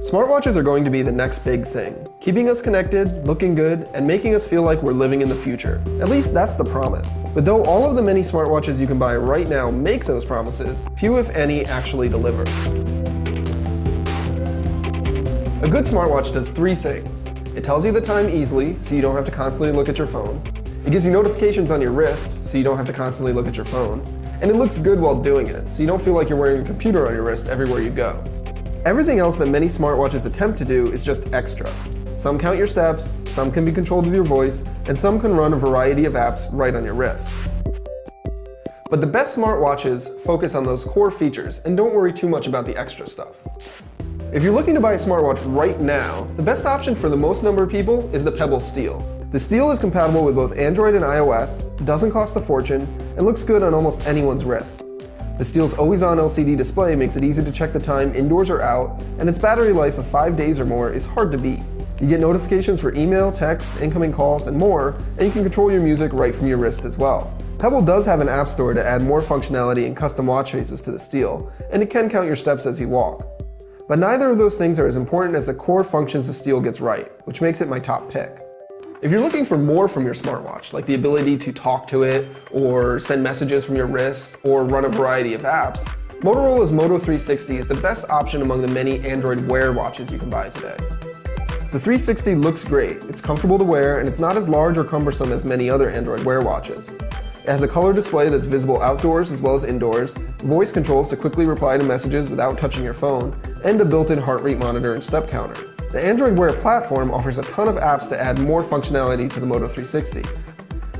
Smartwatches are going to be the next big thing, keeping us connected, looking good, and making us feel like we're living in the future. At least that's the promise. But though all of the many smartwatches you can buy right now make those promises, few if any actually deliver. A good smartwatch does three things. It tells you the time easily, so you don't have to constantly look at your phone. It gives you notifications on your wrist, so you don't have to constantly look at your phone. And it looks good while doing it, so you don't feel like you're wearing a computer on your wrist everywhere you go. Everything else that many smartwatches attempt to do is just extra. Some count your steps, some can be controlled with your voice, and some can run a variety of apps right on your wrist. But the best smartwatches focus on those core features and don't worry too much about the extra stuff. If you're looking to buy a smartwatch right now, the best option for the most number of people is the Pebble Steel. The Steel is compatible with both Android and iOS, doesn't cost a fortune, and looks good on almost anyone's wrist. The Steel's always-on LCD display makes it easy to check the time indoors or out, and its battery life of 5 days or more is hard to beat. You get notifications for email, texts, incoming calls, and more, and you can control your music right from your wrist as well. Pebble does have an app store to add more functionality and custom watch faces to the Steel, and it can count your steps as you walk. But neither of those things are as important as the core functions the Steel gets right, which makes it my top pick. If you're looking for more from your smartwatch, like the ability to talk to it, or send messages from your wrist, or run a variety of apps, Motorola's Moto 360 is the best option among the many Android Wear watches you can buy today. The 360 looks great, it's comfortable to wear, and it's not as large or cumbersome as many other Android Wear watches. It has a color display that's visible outdoors as well as indoors, voice controls to quickly reply to messages without touching your phone, and a built-in heart rate monitor and step counter. The Android Wear platform offers a ton of apps to add more functionality to the Moto 360.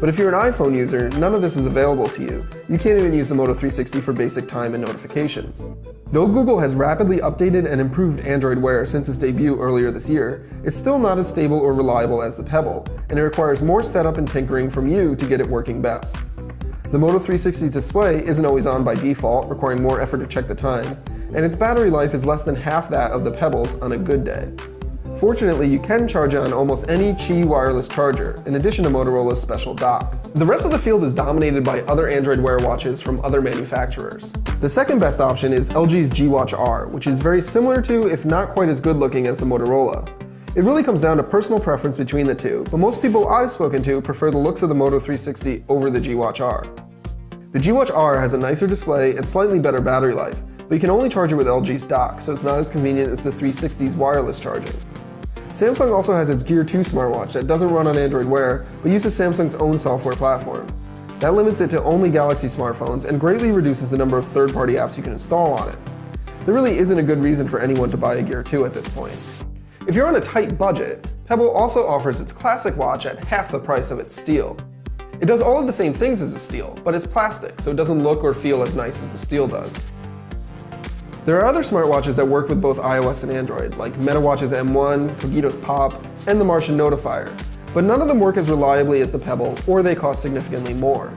But if you're an iPhone user, none of this is available to you. You can't even use the Moto 360 for basic time and notifications. Though Google has rapidly updated and improved Android Wear since its debut earlier this year, it's still not as stable or reliable as the Pebble, and it requires more setup and tinkering from you to get it working best. The Moto 360's display isn't always on by default, requiring more effort to check the time, and its battery life is less than half that of the Pebble's on a good day. Fortunately, you can charge it on almost any Qi wireless charger, in addition to Motorola's special dock. The rest of the field is dominated by other Android Wear watches from other manufacturers. The second best option is LG's G Watch R, which is very similar to, if not quite as good looking as the Motorola. It really comes down to personal preference between the two, but most people I've spoken to prefer the looks of the Moto 360 over the G Watch R. The G Watch R has a nicer display and slightly better battery life, but you can only charge it with LG's dock, so it's not as convenient as the 360's wireless charging. Samsung also has its Gear 2 smartwatch that doesn't run on Android Wear, but uses Samsung's own software platform. That limits it to only Galaxy smartphones and greatly reduces the number of third-party apps you can install on it. There really isn't a good reason for anyone to buy a Gear 2 at this point. If you're on a tight budget, Pebble also offers its classic watch at half the price of its Steel. It does all of the same things as a Steel, but it's plastic, so it doesn't look or feel as nice as the Steel does. There are other smartwatches that work with both iOS and Android, like MetaWatch's M1, Cogito's Pop, and the Martian Notifier, but none of them work as reliably as the Pebble, or they cost significantly more.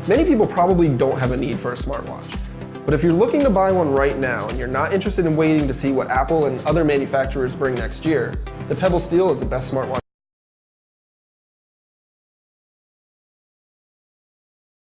Many people probably don't have a need for a smartwatch, but if you're looking to buy one right now and you're not interested in waiting to see what Apple and other manufacturers bring next year, the Pebble Steel is the best smartwatch.